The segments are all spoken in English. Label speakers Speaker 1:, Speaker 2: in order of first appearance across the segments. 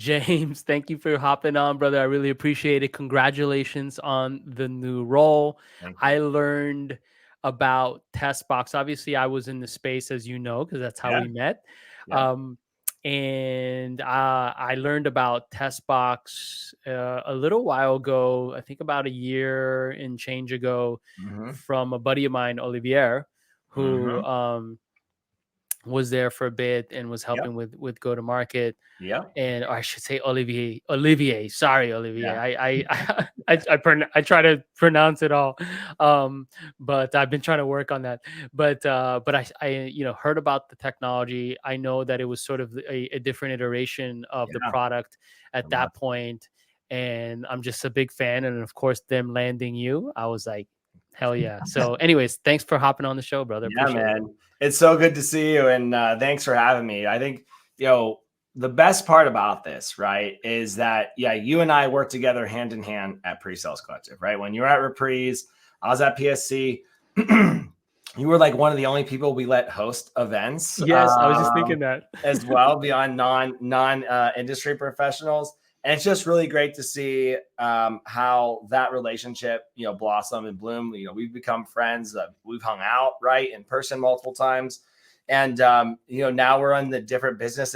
Speaker 1: James, thank you for hopping on, brother. I really appreciate it. Congratulations on the new role.
Speaker 2: Thank you.
Speaker 1: I learned about TestBox. Obviously, I was in the space, as you know, because that's how
Speaker 2: Yeah.
Speaker 1: we met.
Speaker 2: Yeah.
Speaker 1: Um, and I learned about TestBox a little while ago, I think about a year and change ago,
Speaker 2: Mm-hmm.
Speaker 1: from a buddy of mine, Olivier, who
Speaker 2: Mm-hmm.
Speaker 1: was there for a bit and was
Speaker 2: Yep.
Speaker 1: helping with go to market.
Speaker 2: Yep.
Speaker 1: And or I should say Olivier. Sorry, Olivier.
Speaker 2: Yeah.
Speaker 1: I try to pronounce it all, but I've been trying to work on that. But I heard about the technology. I know that it was sort of a different iteration of the
Speaker 2: Yeah.
Speaker 1: product
Speaker 2: I
Speaker 1: at
Speaker 2: love
Speaker 1: that point, and I'm just a big fan. And of course, them landing you, I was like, hell yeah. So, anyways, thanks for hopping on the show, brother.
Speaker 2: Yeah,
Speaker 1: Appreciate it.
Speaker 2: man. It's so good to see you. And thanks for having me. I think, the best part about this, right, is that, yeah, you and I work together hand in hand at PreSales Collective, right? When you were at Reprise, I was at PSC. You were like one of the only people we let host events
Speaker 1: Yes, I was just thinking that.
Speaker 2: as well beyond non industry professionals. And it's just really great to see how that relationship, blossom and bloom. We've become friends. We've hung out right in person multiple times, and now we're on the different business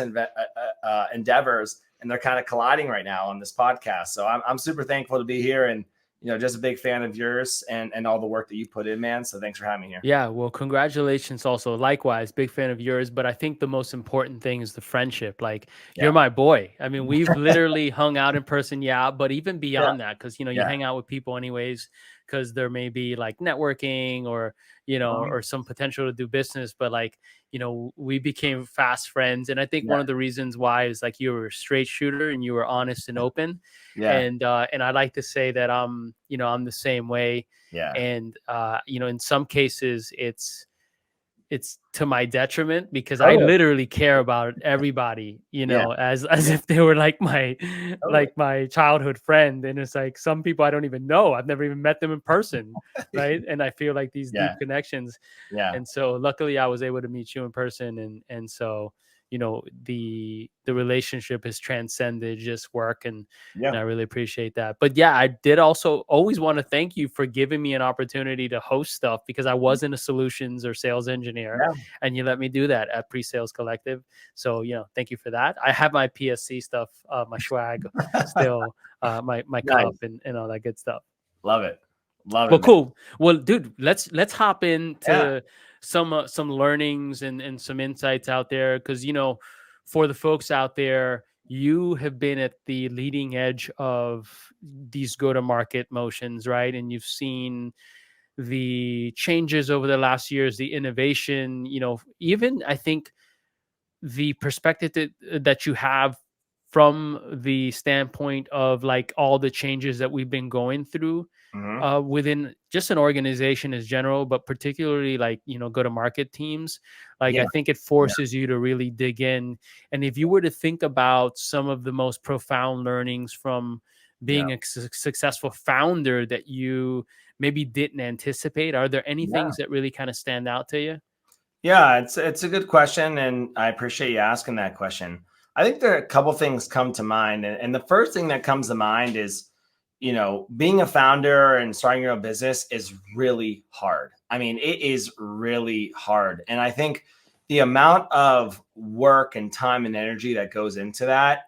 Speaker 2: endeavors, and they're kind of colliding right now on this podcast. So I'm super thankful to be here, and just a big fan of yours and all the work that you put in, man. So thanks for having me here.
Speaker 1: Yeah, well, congratulations also. Likewise, big fan of yours, but I think the most important thing is the friendship. Like,
Speaker 2: Yeah,
Speaker 1: you're my boy. I mean, we've literally hung out in person, yeah, but even
Speaker 2: yeah,
Speaker 1: beyond that, because you
Speaker 2: yeah.
Speaker 1: hang out with people anyways, because there may be like networking or or some potential to do business, but like, we became fast friends. And I think
Speaker 2: Yeah,
Speaker 1: one of the reasons why is like you were a straight shooter and you were honest and open.
Speaker 2: yeah,
Speaker 1: And I like to say that I'm the same way.
Speaker 2: yeah.
Speaker 1: And in some cases it's to my detriment, because I
Speaker 2: Totally.
Speaker 1: literally care about everybody,
Speaker 2: Yeah,
Speaker 1: as
Speaker 2: yeah,
Speaker 1: if they were like my
Speaker 2: totally.
Speaker 1: childhood friend. And it's like some people I don't even know, I've never even met them in person, right? And I feel like these
Speaker 2: Yeah,
Speaker 1: deep connections.
Speaker 2: yeah,
Speaker 1: And so luckily I was able to meet you in person, and so the relationship has transcended just work, and
Speaker 2: yeah,
Speaker 1: I really appreciate that. But yeah, I did also always want to thank you for giving me an opportunity to host stuff, because I wasn't a solutions or sales engineer,
Speaker 2: yeah.
Speaker 1: and you let me do that at PreSales Collective. So thank you for that. I have my PSC stuff, my swag still, my
Speaker 2: Nice.
Speaker 1: cup and all that good stuff.
Speaker 2: Love it. Love it,
Speaker 1: Well,
Speaker 2: man.
Speaker 1: cool. Well, dude, let's hop
Speaker 2: Yeah.
Speaker 1: into some learnings and some insights out there, because for the folks out there, you have been at the leading edge of these go-to-market motions, right? And you've seen the changes over the last years, the innovation. Even I think the perspective that you have from the standpoint of like all the changes that we've been going through
Speaker 2: Hmm.
Speaker 1: within just an organization as general, but particularly like go to market teams. Like,
Speaker 2: Yeah.
Speaker 1: I think it
Speaker 2: Yeah.
Speaker 1: forces you to really dig in. And if you were to think about some of the most profound learnings from
Speaker 2: Yeah.
Speaker 1: being a successful founder that you maybe didn't anticipate, are there any
Speaker 2: Yeah.
Speaker 1: things that really kind of stand out to you?
Speaker 2: Yeah. It's a good question, and I appreciate you asking that question. I think there are a couple things come to mind, and the first thing that comes to mind is, being a founder and starting your own business is really hard. I mean, it is really hard, and I think the amount of work and time and energy that goes into that,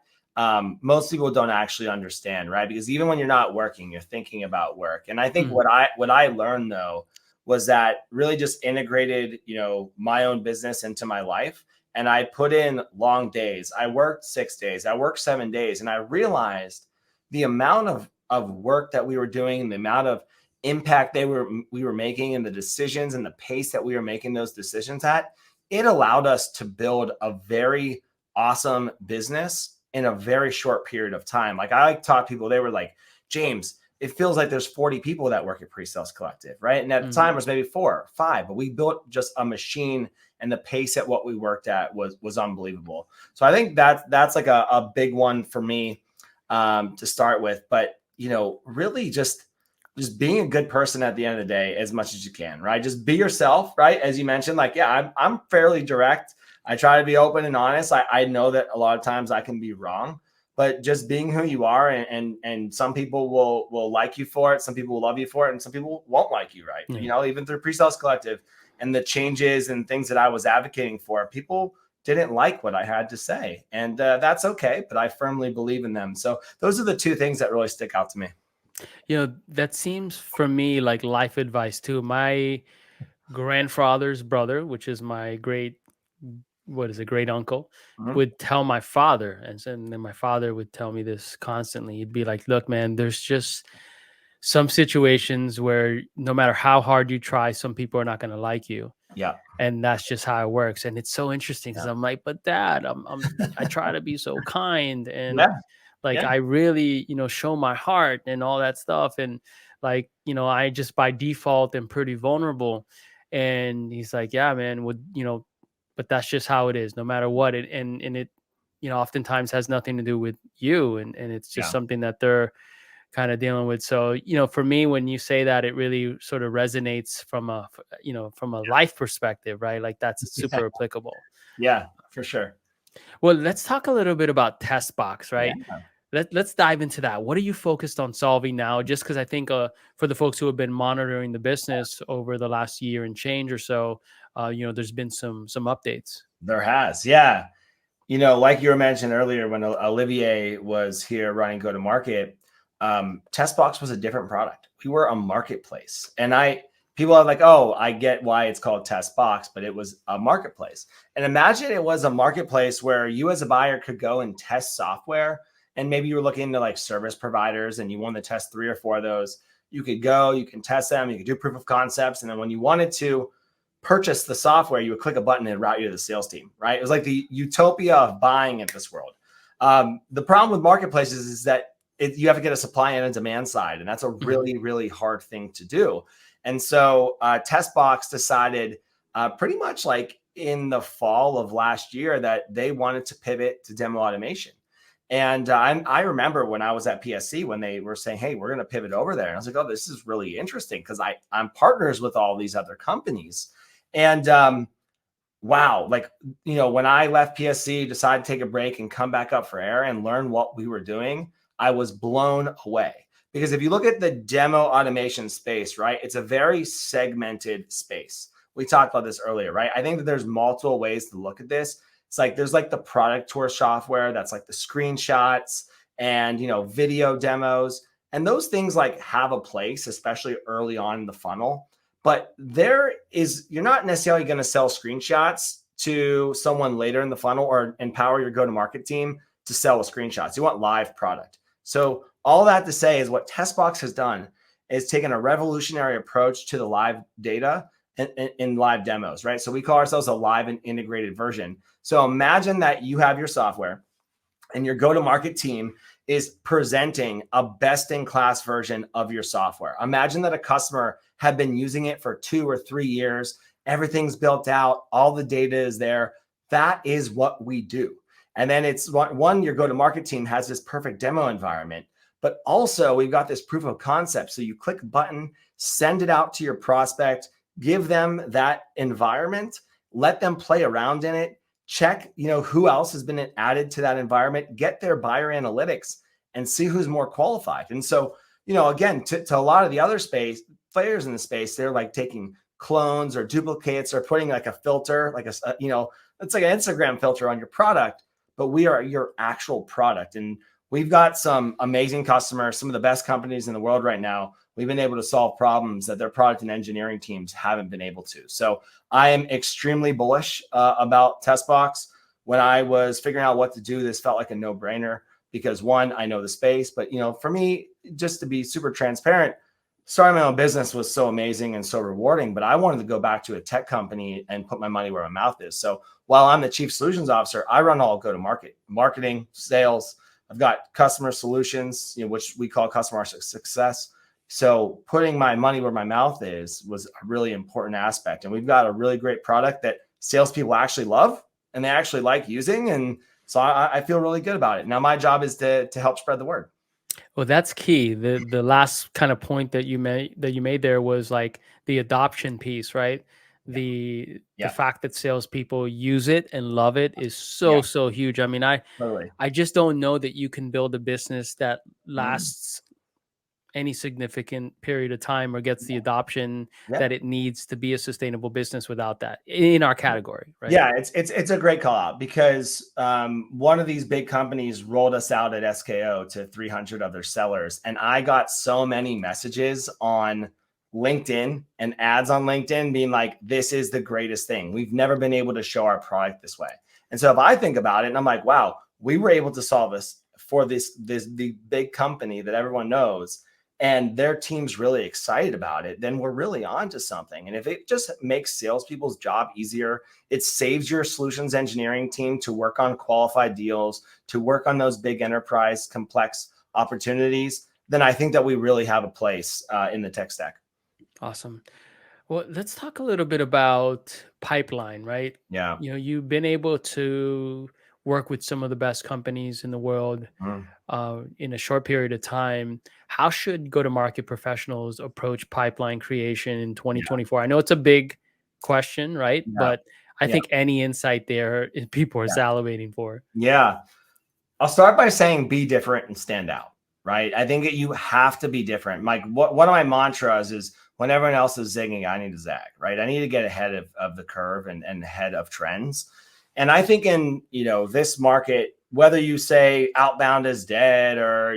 Speaker 2: most people don't actually understand, right? Because even when you're not working, you're thinking about work. And I think
Speaker 1: Mm,
Speaker 2: what I learned though was that really just integrated, my own business into my life. And I put in long days. I worked 6 days. I worked 7 days, and I realized the amount of work that we were doing, and the amount of impact we were making, and the decisions and the pace that we were making those decisions at. It allowed us to build a very awesome business in a very short period of time. Like, I taught people, they were like, James, it feels like there's 40 people that work at PreSales Collective, right? And at the time
Speaker 1: mm.
Speaker 2: it was maybe 4 or 5, but we built just a machine, and the pace at what we worked at was unbelievable. So I think that's like a big one for me to start with. But really just being a good person at the end of the day, as much as you can, right? Just be yourself, right? As you mentioned, like, yeah, I'm fairly direct. I try to be open and honest. I know that a lot of times I can be wrong, but just being who you are, and some people will like you for it, some people will love you for it, and some people won't like you, right?
Speaker 1: Yeah.
Speaker 2: You know, even through PreSales Collective and the changes and things that I was advocating for, people didn't like what I had to say, and that's okay, but I firmly believe in them. So those are the two things that really stick out to me.
Speaker 1: You know, that seems for me like life advice too. My grandfather's brother, which is my great uncle,
Speaker 2: Mhm.
Speaker 1: would tell my father, and then my father would tell me this constantly. He'd be like, "Look, man, there's just some situations where no matter how hard you try, some people are not going to like you,
Speaker 2: Yeah.
Speaker 1: and that's just how it works." And it's so interesting because
Speaker 2: Yeah.
Speaker 1: I'm like, "But Dad, I try to be so kind and
Speaker 2: Yeah.
Speaker 1: like
Speaker 2: Yeah.
Speaker 1: I really, show my heart and all that stuff, and like, I just by default am pretty vulnerable." And he's like, "Yeah, man, but that's just how it is, no matter what." And it, oftentimes has nothing to do with you, and it's just
Speaker 2: Yeah.
Speaker 1: something that they're kind of dealing with. So, for me, when you say that, it really sort of resonates from a life perspective, right? Like that's
Speaker 2: Yeah.
Speaker 1: super applicable.
Speaker 2: Yeah, for sure.
Speaker 1: Well, let's talk a little bit about TestBox,
Speaker 2: Yeah.
Speaker 1: right? Let's dive into that. What are you focused on solving now? Just because I think for the folks who have been monitoring the business over the last year and change or so, there's been some updates.
Speaker 2: There has. Yeah. You know, like you were mentioning earlier, when Olivier was here running go to market, TestBox was a different product. We were a marketplace, and people are like, "Oh, I get why it's called TestBox," but it was a marketplace. And imagine it was a marketplace where you as a buyer could go and test software, and maybe you were looking into like service providers, and you wanted to test 3 or 4 of those. You could go, you can test them, you could do proof of concepts, and then when you wanted to purchase the software, you would click a button and route you to the sales team, right? It was like the utopia of buying in this world. The problem with marketplaces is that you have to get a supply and a demand side, and that's a really, really hard thing to do. And so TestBox decided pretty much like in the fall of last year that they wanted to pivot to demo automation. And I remember when I was at PSC when they were saying, "Hey, we're going to pivot over there." And I was like, "Oh, this is really interesting," because I'm partners with all these other companies. And wow, like, when I left PSC, decided to take a break and come back up for air and learn what we were doing, I was blown away. Because if you look at the demo automation space, right, it's a very segmented space. We talked about this earlier, right? I think that there's multiple ways to look at this. It's like there's like the product tour software that's like the screenshots and video demos. And those things like have a place, especially early on in the funnel. But you're not necessarily going to sell screenshots to someone later in the funnel or empower your go-to-market team to sell with screenshots. You want live product. So all that to say is what TestBox has done is taken a revolutionary approach to the live data in live demos, right? So we call ourselves a live and integrated version. So imagine that you have your software and your go-to-market team is presenting a best-in-class version of your software. Imagine that a customer had been using it for 2 or 3 years. Everything's built out. All the data is there. That is what we do. And then it's one, your go-to-market team has this perfect demo environment, but also we've got this proof of concept. So you click a button, send it out to your prospect, give them that environment, let them play around in it, check, who else has been added to that environment, get their buyer analytics and see who's more qualified. And so, again, to a lot of the other players in the space, they're like taking clones or duplicates or putting like a filter, like it's like an Instagram filter on your product, but we are your actual product. And we've got some amazing customers, some of the best companies in the world right now. We've been able to solve problems that their product and engineering teams haven't been able to. So I am extremely bullish about TestBox. When I was figuring out what to do, this felt like a no-brainer because one, I know the space, but for me, just to be super transparent, starting my own business was so amazing and so rewarding, but I wanted to go back to a tech company and put my money where my mouth is. So while I'm the chief solutions officer, I run all go-to-market, marketing, sales. I've got customer solutions, which we call customer success. So putting my money where my mouth is was a really important aspect. And we've got a really great product that salespeople actually love and they actually like using. And so I feel really good about it. Now my job is to help spread the word.
Speaker 1: Well, that's key. The last kind of point that you made there was like the adoption piece, right? the
Speaker 2: Yeah.
Speaker 1: fact that salespeople use it and love it is
Speaker 2: Yeah.
Speaker 1: so huge. I mean,
Speaker 2: Totally.
Speaker 1: I just don't know that you can build a business that
Speaker 2: Mm.
Speaker 1: lasts any significant period of time or gets the adoption
Speaker 2: Yeah.
Speaker 1: that it needs to be a sustainable business without that in our category, right?
Speaker 2: Yeah, it's a great call out because one of these big companies rolled us out at SKO to 300 of their sellers, and I got so many messages on LinkedIn and ads on LinkedIn being like, "This is the greatest thing. We've never been able to show our product this way." And so if I think about it, and I'm like, "Wow, we were able to solve this for the big company that everyone knows." And their team's really excited about it, then we're really on to something. And if it just makes salespeople's job easier, it saves your solutions engineering team to work on qualified deals, to work on those big enterprise complex opportunities, then I think that we really have a place in the tech stack.
Speaker 1: Awesome. Well, let's talk a little bit about pipeline, right?
Speaker 2: Yeah.
Speaker 1: You know, you've been able to work with some of the best companies in the world
Speaker 2: Mm.
Speaker 1: in a short period of time. How should go-to-market professionals approach pipeline creation in
Speaker 2: Yeah.
Speaker 1: 2024? I know it's a big question, right?
Speaker 2: Yeah.
Speaker 1: But I
Speaker 2: Yeah.
Speaker 1: think any insight there people are
Speaker 2: Yeah.
Speaker 1: salivating for.
Speaker 2: Yeah. I'll start by saying be different and stand out, right? I think that you have to be different. Like one of my mantras is when everyone else is zigging, I need to zag, right? I need to get ahead of the curve and ahead of trends. And I think in, this market, whether you say outbound is dead or,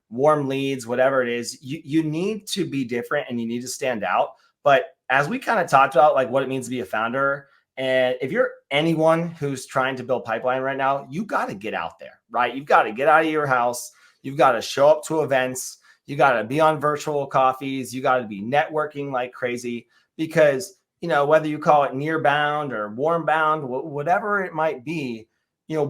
Speaker 2: warm leads, whatever it is, you need to be different and you need to stand out. But as we kind of talked about, like what it means to be a founder, and if you're anyone who's trying to build pipeline right now, you got to get out there, right? You've got to get out of your house. You've got to show up to events. You got to be on virtual coffees. You got to be networking like crazy because, whether you call it near bound or warm bound, whatever it might be,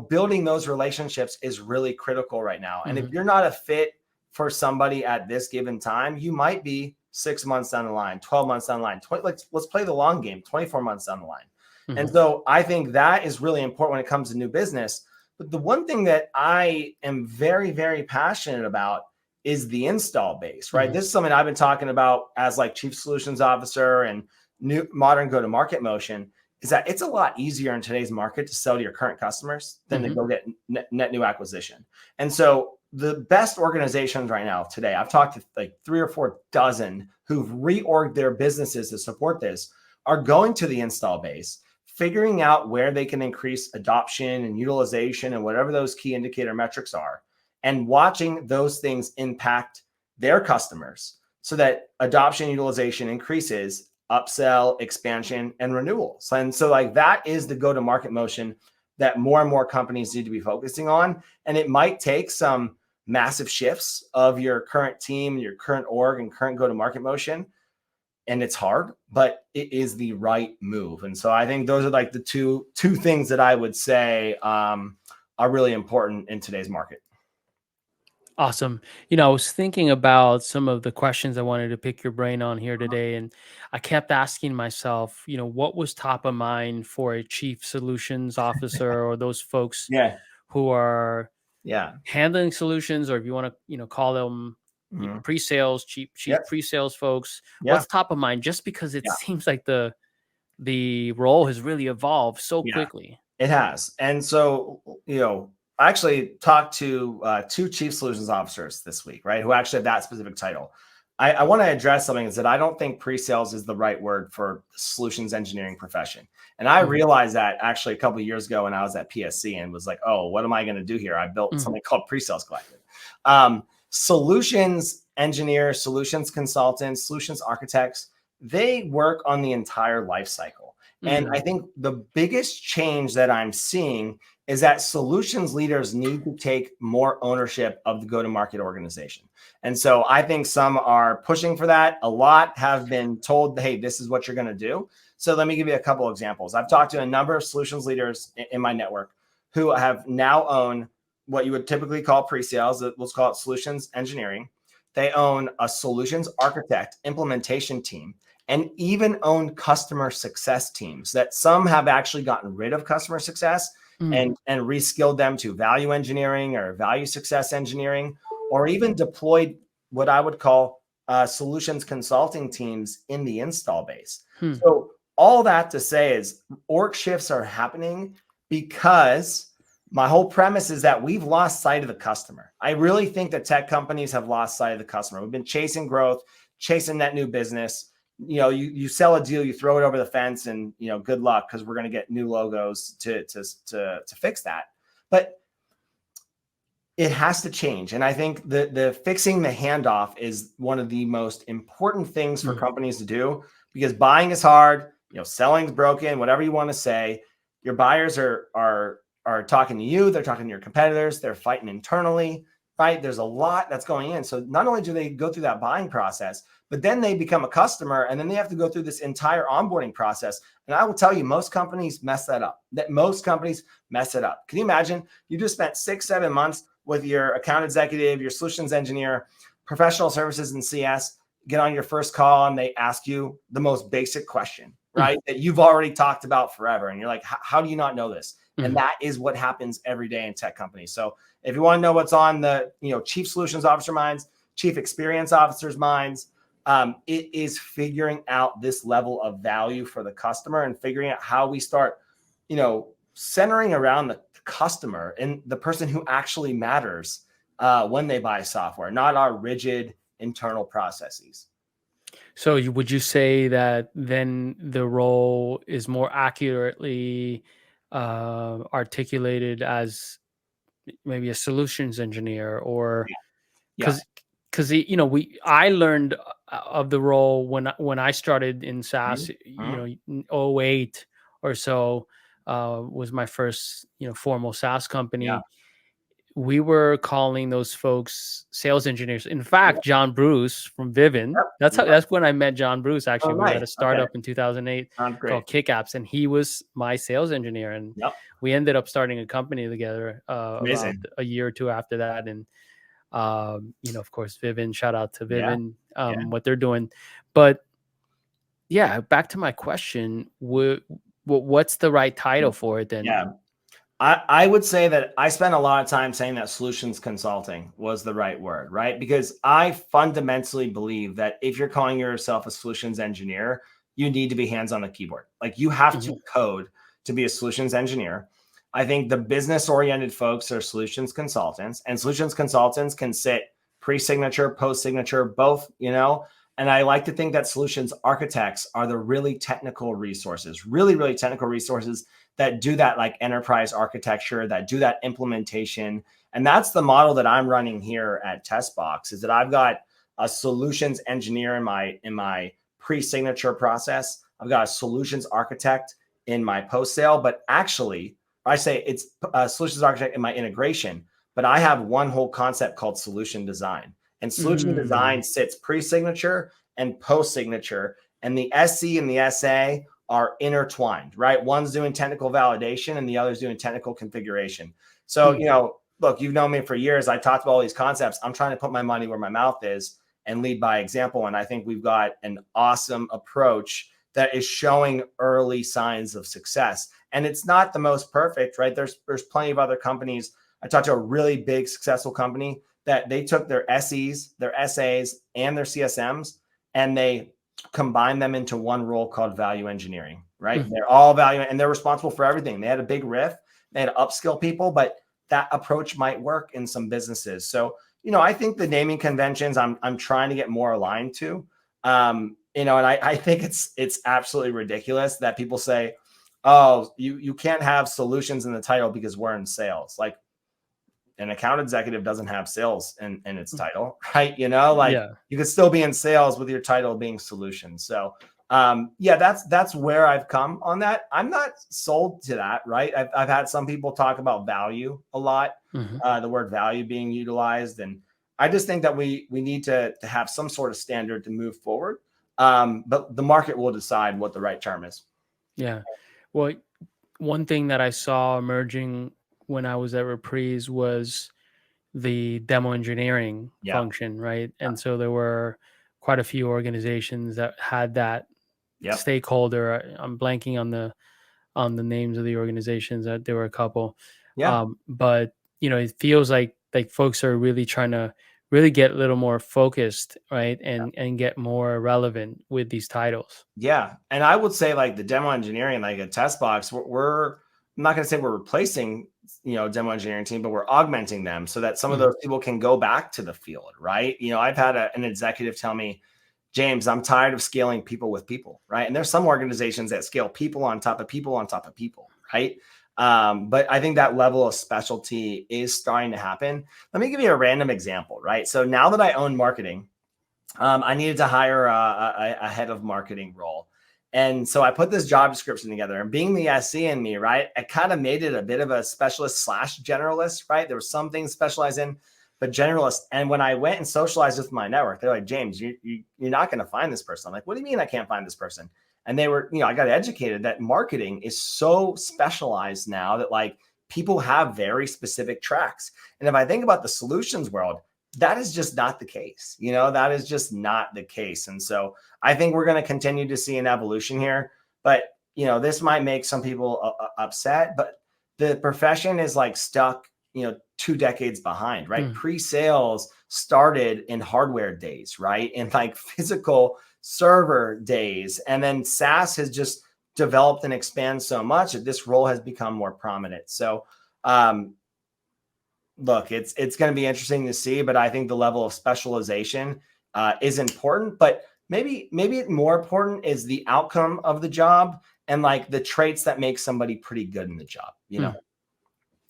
Speaker 2: building those relationships is really critical right now. And if
Speaker 1: Mhm.
Speaker 2: you're not a fit for somebody at this given time, you might be 6 months down the line, 12 months down the line, let's play the long game, 24 months down the line. And
Speaker 1: Mhm.
Speaker 2: so I think that is really important when it comes to new business. But the one thing that I am very, very passionate about is the install base, right?
Speaker 1: Mhm.
Speaker 2: This is something I've been talking about as like chief solutions officer and new modern go-to-market motion is that it's a lot easier in today's market to sell to your current customers than to
Speaker 1: Mhm.
Speaker 2: go get net new acquisition. And so the best organizations right now today, I've talked to like 3 or 4 dozen who've reorged their businesses to support this, are going to the install base, figuring out where they can increase adoption and utilization and whatever those key indicator metrics are, and watching those things impact their customers so that adoption utilization increases, upsell, expansion, and renewals. And so like that is the go-to-market motion that more and more companies need to be focusing on. And it might take some massive shifts of your current team, your current org and current go-to-market motion. And it's hard, but it is the right move. And so I think those are like the two things that I would say are really important in today's market.
Speaker 1: Awesome. You know, I was thinking about some of the questions I wanted to pick your brain on here today, and I kept asking myself, what was top of mind for a chief solutions officer or those folks
Speaker 2: Yeah.
Speaker 1: who are
Speaker 2: Yeah.
Speaker 1: handling solutions, or if you want to, call them
Speaker 2: Mhm.
Speaker 1: pre-sales, chief
Speaker 2: Yep.
Speaker 1: pre-sales folks.
Speaker 2: Yeah.
Speaker 1: What's top of mind? Just because it
Speaker 2: Yeah.
Speaker 1: seems like the role has really evolved so
Speaker 2: Yeah.
Speaker 1: quickly.
Speaker 2: It has. And so, I actually talked to 2 chief solutions officers this week, right? Who actually have that specific title. I want to address something is that I don't think pre-sales is the right word for solutions engineering profession. And I
Speaker 1: Mhm.
Speaker 2: realized that actually a couple of years ago when I was at PSC and was like, oh, what am I going to do here? I built
Speaker 1: Mhm.
Speaker 2: something called PreSales Collective. Solutions engineers, solutions consultants, solutions architects, they work on the entire life cycle. And I
Speaker 1: Mhm.
Speaker 2: think the biggest change that I'm seeing is that solutions leaders need to take more ownership of the go-to-market organization. And so I think some are pushing for that. A lot have been told, hey, this is what you're going to do. So let me give you a couple examples. I've talked to a number of solutions leaders in my network who have now owned what you would typically call pre-sales. Let's call it solutions engineering. They own a solutions architect implementation team and even own customer success teams that some have actually gotten rid of customer success
Speaker 1: Mhm.
Speaker 2: and reskilled them to value engineering or value success engineering, or even deployed what I would call solutions consulting teams in the install base.
Speaker 1: Hmm.
Speaker 2: So all that to say is org shifts are happening because my whole premise is that we've lost sight of the customer. I really think that tech companies have lost sight of the customer. We've been chasing growth, chasing net new business. You sell a deal, you throw it over the fence, and good luck, because we're going to get new logos to fix that. But it has to change. And I think the fixing the handoff is one of the most important things for companies to do, because buying is hard, selling's broken, whatever you want to say. Your buyers are talking to you, they're talking to your competitors, they're fighting internally, right? There's a lot that's going in. So not only do they go through that buying process, but then they become a customer, and then they have to go through this entire onboarding process. And I will tell you, most companies mess that up. Can you imagine? You just spent 6-7 months with your account executive, your solutions engineer, professional services and CS, get on your first call, and they ask you the most basic question, right? That you've already talked about forever. And you're like, how do you not know this? And that is what happens every day in tech companies. So if you want to know what's on the chief solutions officer minds, chief experience officers' minds, it is figuring out this level of value for the customer and figuring out how we start, centering around the customer and the person who actually matters when they buy software, not our rigid internal processes.
Speaker 1: So would you say that then the role is more accurately articulated as maybe a solutions engineer, or because I learned of the role when I started in SaaS, in 08 or so, was my first formal SaaS company.
Speaker 2: Yeah.
Speaker 1: We were calling those folks sales engineers. In fact, John Bruce from Vivint, that's when I met John Bruce. Actually, we were at a startup in 2008 called Kick Apps, and he was my sales engineer. And we ended up starting a company together about a year or two after that. And of course, Vivint, shout out to Vivint, what they're doing. But yeah, back to my question, what's the right title for it then?
Speaker 2: Yeah. I would say that I spent a lot of time saying that solutions consulting was the right word, right? Because I fundamentally believe that if you're calling yourself a solutions engineer, you need to be hands on the keyboard. Like, you have to code to be a solutions engineer. I think the business-oriented folks are solutions consultants, and solutions consultants can sit pre-signature, post-signature, both, and I like to think that solutions architects are the really technical resources, really technical resources that do that, like enterprise architecture, that do that implementation. And that's the model that I'm running here at TestBox, is that I've got a solutions engineer in my pre-signature process. I've got a solutions architect in my post-sale, but actually I say it's a solutions architect in my integration, but I have one whole concept called solution design. And solution design sits pre-signature and post-signature, and the SC and the SA are intertwined, right? One's doing technical validation and the other's doing technical configuration. So, look, you've known me for years. I talked about all these concepts. I'm trying to put my money where my mouth is and lead by example. And I think we've got an awesome approach that is showing early signs of success. And it's not the most perfect, right? There's plenty of other companies. I talked to a really big, successful company that they took their SEs, their SAs, and their CSMs, and they combined them into one role called value engineering, right? They're all value, and they're responsible for everything. They had a big riff. They had to upskill people, but that approach might work in some businesses. So, I think the naming conventions I'm trying to get more aligned to, and I think it's absolutely ridiculous that people say, oh, you can't have solutions in the title because we're in sales. Like, an account executive doesn't have sales in its title, right? You could still be in sales with your title being solutions. So that's where I've come on that. I'm not sold to that, right? I've had some people talk about value a lot, the word value being utilized. And I just think that we need to have some sort of standard to move forward. But the market will decide what the right term is.
Speaker 1: Yeah. Well, one thing that I saw emerging when I was at Reprise was the demo engineering function, right? And so there were quite a few organizations that had that stakeholder. I'm blanking on the names of the organizations. That there were a couple. But it feels like folks are really trying to really get a little more focused, right? And get more relevant with these titles.
Speaker 2: Yeah. And I would say like the demo engineering, like a test box, I'm not going to say we're replacing, demo engineering team, but we're augmenting them so that some of
Speaker 1: Mhm.
Speaker 2: those people can go back to the field, right? I've had an executive tell me, James, I'm tired of scaling people with people, right? And there's some organizations that scale people on top of people on top of people, right? But I think that level of specialty is starting to happen. Let me give you a random example, right? So now that I own marketing, I needed to hire a head of marketing role. And so I put this job description together, and being the SC in me, right, I kind of made it a bit of a specialist / generalist, right? There were some things specialized in, but generalist. And when I went and socialized with my network, they're like, James, you're not going to find this person. I'm like, what do you mean I can't find this person? And they were, I got educated that marketing is so specialized now that like people have very specific tracks. And if I think about the solutions world, that is just not the case. That is just not the case. And so I think we're going to continue to see an evolution here. But, this might make some people upset, but the profession is like stuck, 2 decades behind, right?
Speaker 1: Mm.
Speaker 2: Pre-sales started in hardware days, right? In like physical server days. And then SaaS has just developed and expanded so much that this role has become more prominent. So, look, it's going to be interesting to see, but I think the level of specialization is important. But maybe more important is the outcome of the job and like the traits that make somebody pretty good in the job.
Speaker 1: Mm.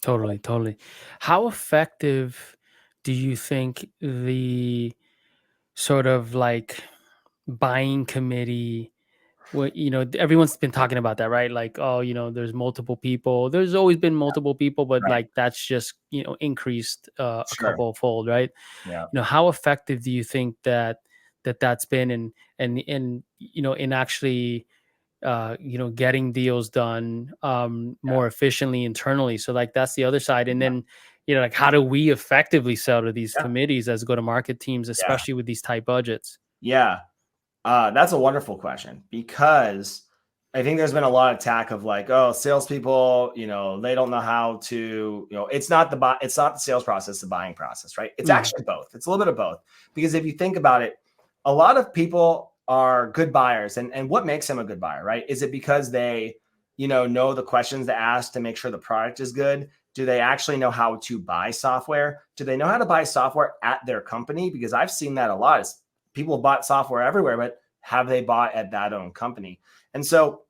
Speaker 1: Totally, totally. How effective do you think the sort of like buying committee, what, everyone's been talking about that, right? Like, oh, there's multiple people. There's always been multiple people, but
Speaker 2: Right.
Speaker 1: like that's just, increased a
Speaker 2: Sure.
Speaker 1: couple fold, right?
Speaker 2: Yeah.
Speaker 1: How effective do you think that's been in actually getting deals done
Speaker 2: Yeah.
Speaker 1: more efficiently internally? So like that's the other side. And then like how do we effectively sell to these
Speaker 2: Yeah.
Speaker 1: committees as go to market teams,
Speaker 2: Yeah.
Speaker 1: especially with these tight budgets?
Speaker 2: Yeah. That's a wonderful question because I think there's been a lot of talk of like, oh, salespeople, they don't know how to, it's not it's not the sales process, the buying process, right? It's
Speaker 1: Mm.
Speaker 2: actually both. It's a little bit of both because if you think about it, a lot of people are good buyers, and what makes them a good buyer, right? Is it because they, know the questions to ask to make sure the product is good? Do they actually know how to buy software? Do they know how to buy software at their company? Because I've seen that a lot. Is people have bought software everywhere, but have they bought at that own company? And so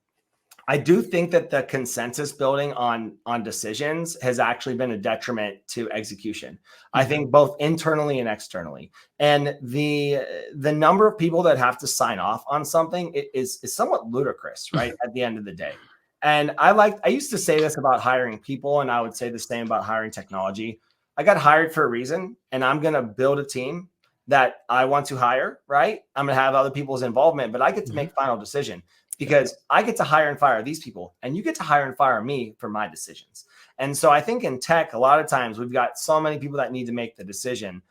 Speaker 2: I do think that the consensus building on decisions has actually been a detriment to execution. I
Speaker 1: Mm.
Speaker 2: think both internally and externally. And the number of people that have to sign off on something is somewhat ludicrous, right? At the end of the day. And I used to say this about hiring people, and I would say the same about hiring technology. I got hired for a reason, and I'm going to build a team that I want to hire, right? I'm going to have other people's involvement, but I get to
Speaker 1: Mhm.
Speaker 2: make final decision because I get to hire and fire these people, and you get to hire and fire me for my decisions. And so I think in tech, a lot of times we've got so many people that need to make the decision.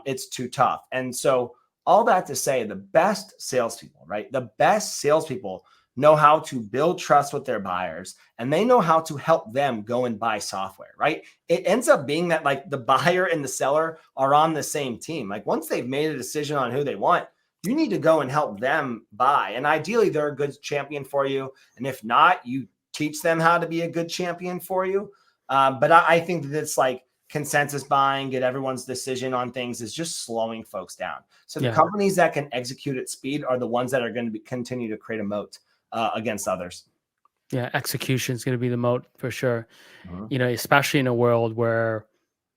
Speaker 2: It's too tough. And so all that to say, the best salespeople, right? The best salespeople know how to build trust with their buyers, and they know how to help them go and buy software, right? It ends up being that like the buyer and the seller are on the same team. Like once they've made a decision on who they want, you need to go and help them buy. And ideally, they're a good champion for you. And if not, you teach them how to be a good champion for you. But I think that it's like consensus buying, get everyone's decision on things is just slowing folks down. So the
Speaker 1: Yeah.
Speaker 2: companies that can execute at speed are the ones that are going to continue to create a moat against others.
Speaker 1: Yeah. Execution is going to be the moat for sure.
Speaker 2: Mhm.
Speaker 1: Especially in a world where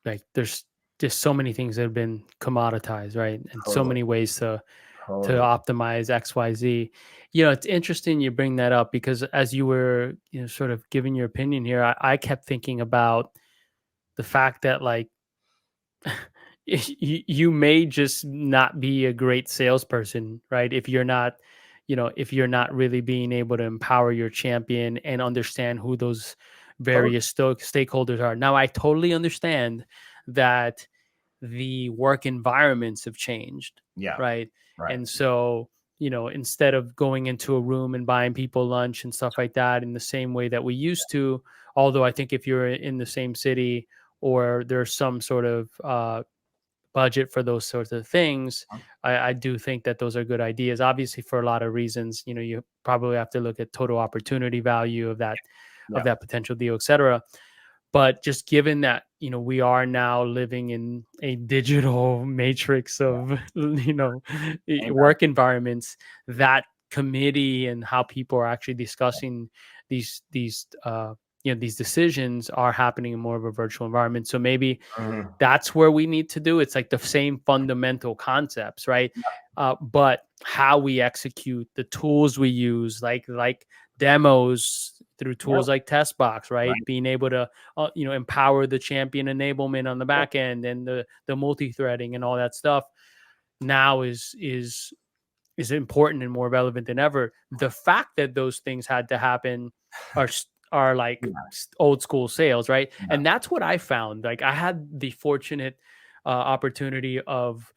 Speaker 1: like there's just so many things that have been commoditized, right? And so
Speaker 2: Totally.
Speaker 1: many ways to
Speaker 2: Totally.
Speaker 1: optimize XYZ. It's interesting you bring that up because as you were, sort of giving your opinion here, I kept thinking about the fact that like you may just not be a great salesperson, right? If you're not really being able to empower your champion and understand who those
Speaker 2: Totally.
Speaker 1: various stakeholders are. Now, I totally understand that the work environments have changed,
Speaker 2: Yeah.
Speaker 1: right?
Speaker 2: Right.
Speaker 1: And so, instead of going into a room and buying people lunch and stuff like that in the same way that we used to, although I think if you're in the same city or there's some sort of budget for those sorts of things, I do think that those are good ideas. Obviously, for a lot of reasons, you probably have to look at total opportunity value of that
Speaker 2: Yeah.
Speaker 1: potential deal, et cetera. But just given that, we are now living in a digital matrix of,
Speaker 2: Amen.
Speaker 1: work environments, that committee and how people are actually discussing these decisions are happening in more of a virtual environment. So maybe
Speaker 2: Mhm.
Speaker 1: that's where we need to do. It's like the same fundamental concepts, right? But how we execute, the tools we use, like demos through tools
Speaker 2: Yep.
Speaker 1: like TestBox, right?
Speaker 2: Right.
Speaker 1: Being able to empower the champion enablement on the
Speaker 2: Yep.
Speaker 1: back end, and the multi-threading and all that stuff now is important and more relevant than ever. The fact that those things had to happen are like
Speaker 2: Yeah.
Speaker 1: old school sales, right?
Speaker 2: Yeah.
Speaker 1: And that's what I found. Like, I had the fortunate opportunity of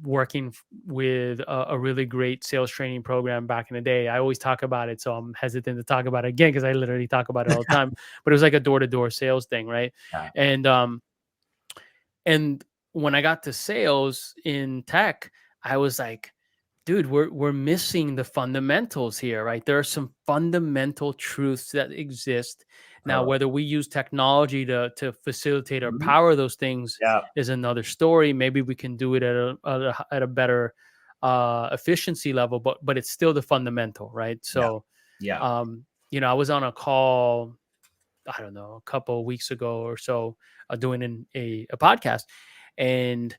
Speaker 1: working with a really great sales training program back in the day. I always talk about it, so I'm hesitant to talk about it again because I literally talk about it all the time. But it was like a door-to-door sales thing, right?
Speaker 2: Yeah.
Speaker 1: And when I got to sales in tech, I was like, dude, we're missing the fundamentals here, right? There are some fundamental truths that exist. Now,
Speaker 2: Totally.
Speaker 1: whether we use technology to facilitate or
Speaker 2: Mhm.
Speaker 1: power those things
Speaker 2: Yeah.
Speaker 1: is another story. Maybe we can do it at a better efficiency level, but it's still the fundamental, right?
Speaker 2: Yeah.
Speaker 1: So,
Speaker 2: Yeah.
Speaker 1: I was on a call, I don't know, a couple of weeks ago or so, doing a podcast, and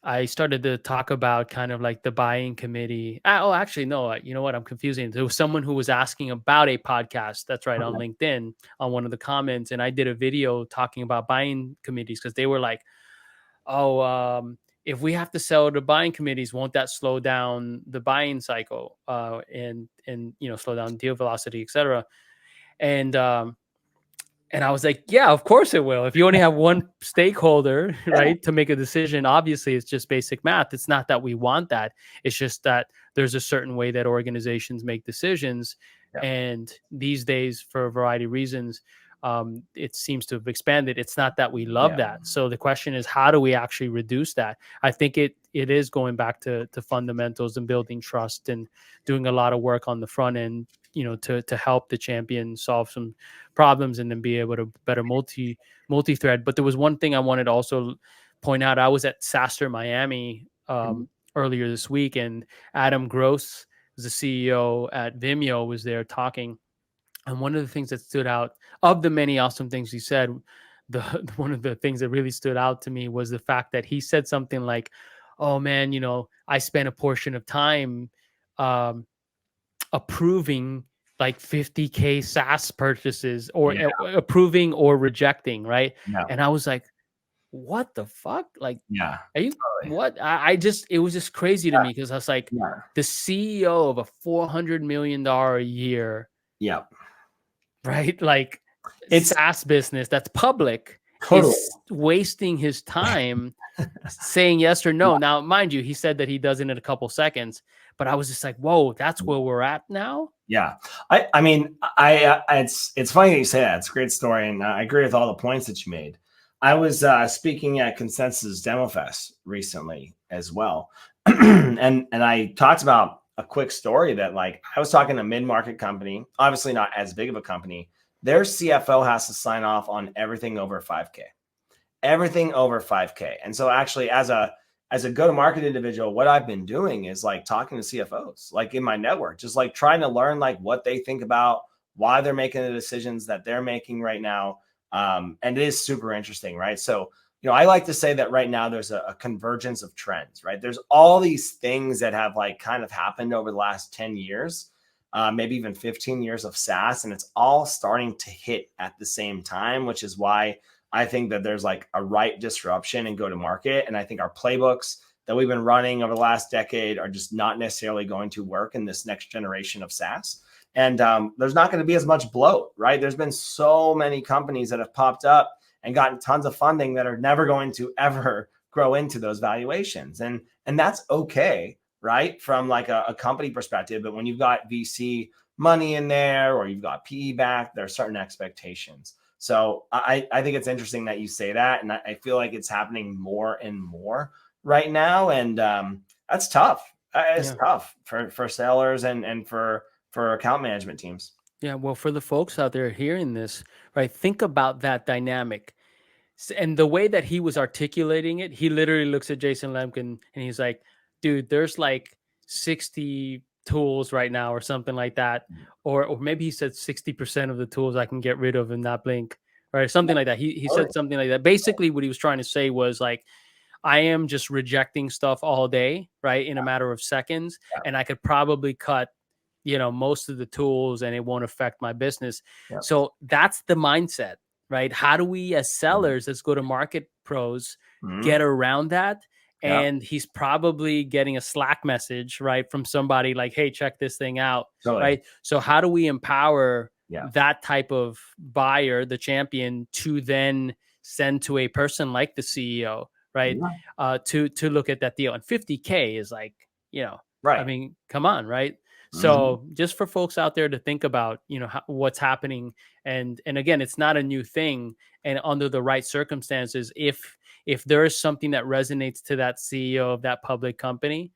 Speaker 1: I started to talk about kind of like the buying committee. Oh, actually, no, you know what? I'm confusing. There was someone who was asking about a podcast. That's right, on
Speaker 2: Okay.
Speaker 1: LinkedIn, on one of the comments. And I did a video talking about buying committees because they were like, oh, if we have to sell to buying committees, won't that slow down the buying cycle, and slow down deal velocity, et cetera? And and I was like, yeah, of course it will. If you only have one stakeholder,
Speaker 2: Yeah.
Speaker 1: right, to make a decision, obviously it's just basic math. It's not that we want that. It's just that there's a certain way that organizations make decisions.
Speaker 2: Yeah.
Speaker 1: And these days, for a variety of reasons, it seems to have expanded. It's not that we love
Speaker 2: Yeah.
Speaker 1: that. So the question is, how do we actually reduce that? I think it is going back to fundamentals and building trust and doing a lot of work on the front end, to help the champion solve some problems and then be able to better multi-thread. But there was one thing I wanted to also point out. I was at SaaStr Miami
Speaker 2: Mhm.
Speaker 1: earlier this week, and Adam Gross, the CEO at Vimeo, was there talking. And one of the things that stood out, of the many awesome things he said, the one of the things that really stood out to me was the fact that he said something like, "Oh man, I spent a portion of time um, approving like 50K SaaS purchases, or
Speaker 2: Yeah.
Speaker 1: approving or rejecting," right?
Speaker 2: Yeah.
Speaker 1: And I was like, what the fuck? Like,
Speaker 2: Yeah.
Speaker 1: are you
Speaker 2: Totally.
Speaker 1: what? I just, it was just crazy to
Speaker 2: Yeah.
Speaker 1: me because I was like,
Speaker 2: Yeah.
Speaker 1: the CEO of a $400 million a year,
Speaker 2: Yeah.
Speaker 1: right? Like,
Speaker 2: It's
Speaker 1: SaaS business that's public,
Speaker 2: totally.
Speaker 1: is wasting his time saying yes or no. Now, mind you, he said that he does it in a couple seconds, but I was just like, whoa, that's where we're at now.
Speaker 2: Yeah. I mean, it's funny that you say that. It's a great story. And I agree with all the points that you made. I was speaking at Consensus Demo Fest recently as well. and I talked about a quick story that, like, I was talking to a mid-market company, obviously not as big of a company. Their CFO has to sign off on everything over 5K. Everything over 5K. And so actually, as a go-to-market individual, what I've been doing is like talking to CFOs, like in my network, just like trying to learn like what they think about, why they're making the decisions that they're making right now. And it is super interesting, right? So, I like to say that right now there's a convergence of trends, right? There's all these things that have like kind of happened over the last 10 years, maybe even 15 years of SaaS, and it's all starting to hit at the same time, which is why I think that there's like a right disruption in go to market. And I think our playbooks that we've been running over the last decade are just not necessarily going to work in this next generation of SaaS. And there's not going to be as much bloat, right? There's been so many companies that have popped up and gotten tons of funding that are never going to ever grow into those valuations. And that's okay, right? From like a company perspective. But when you've got VC money in there, or you've got PE back, there are certain expectations. So I think it's interesting that you say that. And I feel like it's happening more and more right now. And that's tough. It's tough for sellers and for account management teams.
Speaker 1: Yeah, well, for the folks out there hearing this, right, think about that dynamic. And the way that he was articulating it, he literally looks at Jason Lemkin and he's like, dude, there's like 60 tools right now or something like that. Or maybe he said 60% of the tools I can get rid of and not blink, right? Something like that. He said something like that. Basically, what he was trying to say was like, I am just rejecting stuff all day, right, in a matter of seconds. And I could probably cut, most of the tools and it won't affect my business. So that's the mindset, right? How do we as sellers, as go-to-market pros, get around that? And he's probably getting a Slack message, right, from somebody like, hey, check this thing out, right? So how do we empower that type of buyer, the champion, to then send to a person like the CEO, right, to look at that deal? And 50K is like, I mean, come on, right? So just for folks out there to think about, what's happening, and again, it's not a new thing. And under the right circumstances, if there is something that resonates to that CEO of that public company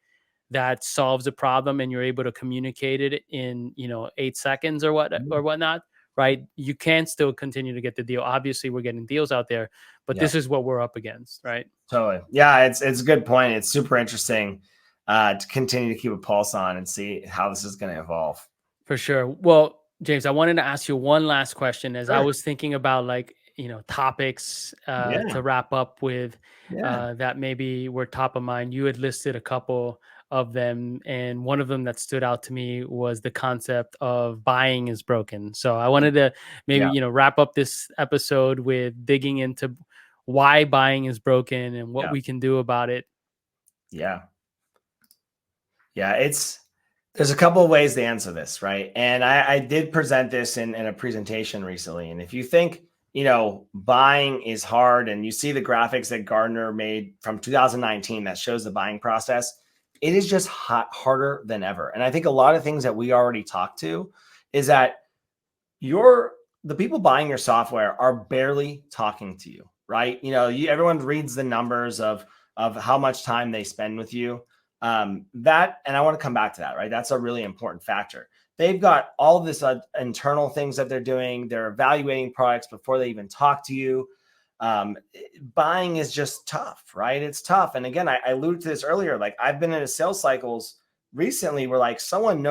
Speaker 1: that solves a problem, and you're able to communicate it in 8 seconds or whatnot, right? You can still continue to get the deal. Obviously, we're getting deals out there, but this is what we're up against, right?
Speaker 2: Totally. Yeah, it's a good point. It's super interesting to continue to keep a pulse on and see how this is going to evolve.
Speaker 1: For sure. Well, James, I wanted to ask you one last question as I was thinking about topics to wrap up with that maybe were top of mind. You had listed a couple of them, and one of them that stood out to me was the concept of buying is broken. So I wanted to maybe, wrap up this episode with digging into why buying is broken and what we can do about it.
Speaker 2: Yeah. There's a couple of ways to answer this, right? And I did present this in a presentation recently. And if you think, buying is hard, and you see the graphics that Gardner made from 2019 that shows the buying process, it is just harder than ever. And I think a lot of things that we already talked to is that the people buying your software are barely talking to you, right? Everyone reads the numbers of how much time they spend with you. And I want to come back to that, right? That's a really important factor. They've got all this internal things that they're doing. They're evaluating products before they even talk to you. Buying is just tough, right? It's tough. And again, I alluded to this earlier. Like, I've been in sales cycles recently where like someone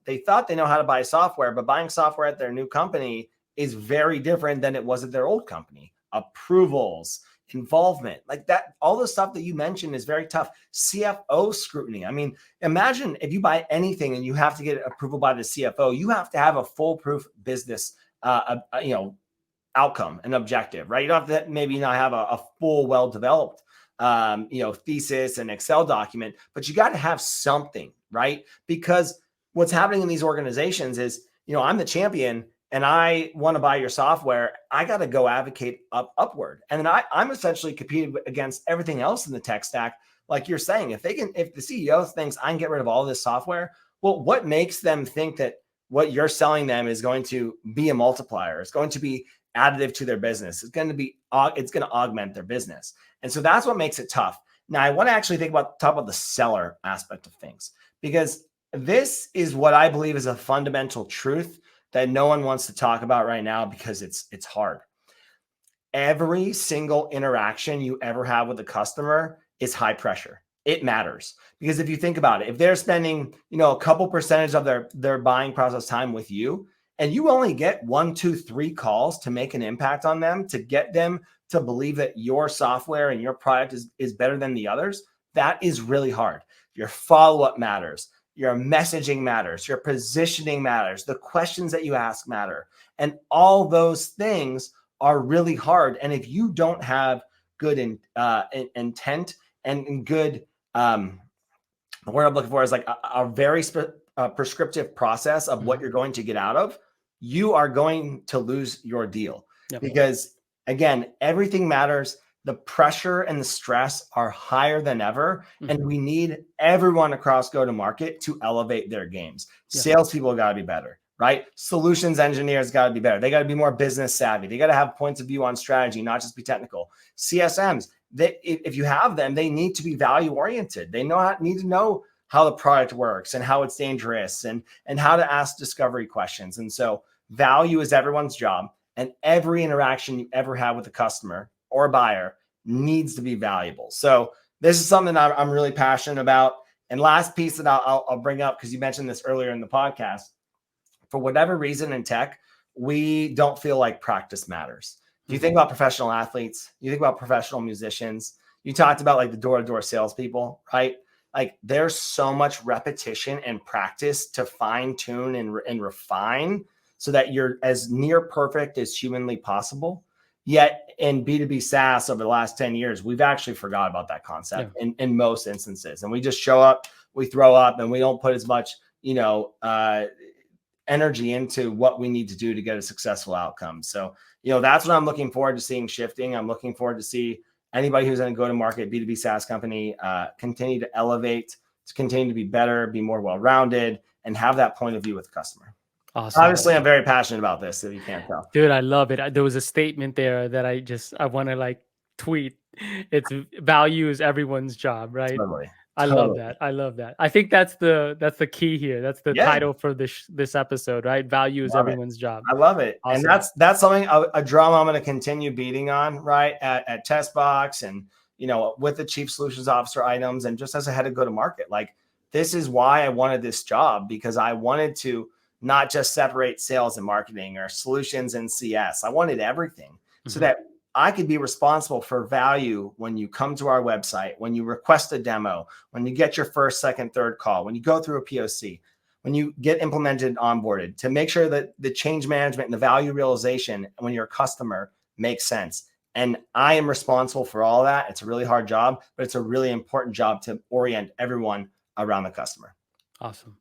Speaker 2: they thought they know how to buy software, but buying software at their new company is very different than it was at their old company. Approvals, involvement, like that, all the stuff that you mentioned is very tough. CFO scrutiny. I mean, imagine if you buy anything and you have to get approval by the CFO, you have to have a foolproof business, outcome and objective, right? You don't have to maybe not have a full, well-developed, thesis and Excel document, but you got to have something, right? Because what's happening in these organizations is, I'm the champion and I want to buy your software. I got to go advocate upward. And then I'm essentially competing against everything else in the tech stack. Like you're saying, if the CEO thinks I can get rid of all this software, well, what makes them think that what you're selling them is going to be a multiplier? It's going to be additive to their business. It's going to augment their business. And so that's what makes it tough. Now, I want to actually talk about the seller aspect of things, because this is what I believe is a fundamental truth that no one wants to talk about right now, because it's hard. Every single interaction you ever have with a customer is high pressure. It matters, because if you think about it, if they're spending, a couple percentage of their buying process time with you, and you only get 1, 2, 3 calls to make an impact on them, to get them to believe that your software and your product is better than the others, that is really hard. Your follow-up matters. Your messaging matters. Your positioning matters. The questions that you ask matter. And all those things are really hard. And if you don't have good intent and good, the word I'm looking for is like a very prescriptive process of what you're going to get out of, you are going to lose your deal. Because again, everything matters. The pressure and the stress are higher than ever. And we need everyone across go-to-market to elevate their games. Salespeople got to be better. right? Solutions engineers got to be better. They got to be more business savvy. They got to have points of view on strategy, not just be technical. CSMs, if you have them, they need to be value oriented. They need to know how the product works and how it's dangerous and how to ask discovery questions. And so value is everyone's job, and every interaction you ever have with a customer or a buyer needs to be valuable. So this is something I'm really passionate about. And last piece that I'll bring up, because you mentioned this earlier in the podcast, for whatever reason in tech, we don't feel like practice matters. If you think about professional athletes, you think about professional musicians, you talked about like the door-to-door salespeople, right? Like there's so much repetition and practice to fine tune and refine so that you're as near perfect as humanly possible. Yet in B2B SaaS over the last 10 years, we've actually forgot about that concept in most instances. And we just show up, we throw up, and we don't put as much, energy into what we need to do to get a successful outcome. So, that's what I'm looking forward to seeing shifting. I'm looking forward to see anybody who's in a go-to-market B2B SaaS company continue to elevate, to continue to be better, be more well-rounded, and have that point of view with the customer. Awesome. Obviously, I'm very passionate about this, if you can't tell.
Speaker 1: Dude, I love it. There was a statement there that I want to like tweet. It's value is everyone's job, right?
Speaker 2: Totally.
Speaker 1: I love that. I love that. I think that's the key here. That's the title for this episode, right? Value is everyone's job.
Speaker 2: I love it. Awesome. And that's something, a drum I'm going to continue beating on, right? At TestBox and, with the chief solutions officer items and just as a head of go-to-market. Like, this is why I wanted this job, because I wanted to not just separate sales and marketing or solutions and CS. I wanted everything so that I could be responsible for value when you come to our website, when you request a demo, when you get your first, second, third call, when you go through a POC, when you get implemented and onboarded, to make sure that the change management and the value realization when you're a customer makes sense. And I am responsible for all that. It's a really hard job, but it's a really important job to orient everyone around the customer.
Speaker 1: Awesome.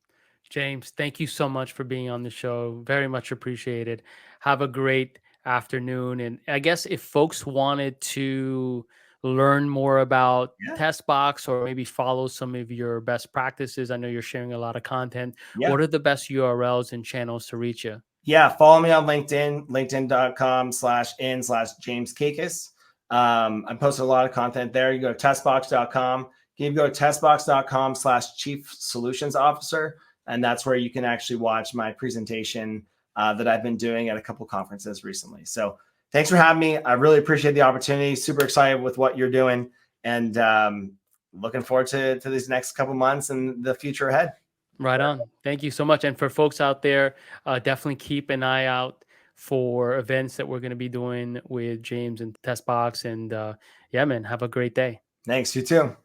Speaker 1: James, thank you so much for being on the show. Very much appreciated. Have a great afternoon. And I guess if folks wanted to learn more about TestBox or maybe follow some of your best practices, I know you're sharing a lot of content. What are the best URLs and channels to reach you?
Speaker 2: Yeah, follow me on LinkedIn, linkedin.com/in/James Kaikis. I'm posting a lot of content there. You go to testbox.com. You can go to testbox.com/chief solutions officer. And that's where you can actually watch my presentation that I've been doing at a couple conferences recently. So thanks for having me. I really appreciate the opportunity. Super excited with what you're doing, and looking forward to these next couple months and the future ahead.
Speaker 1: Right on. Thank you so much. And for folks out there, definitely keep an eye out for events that we're going to be doing with James and TestBox. And yeah, man, have a great day.
Speaker 2: Thanks. You too.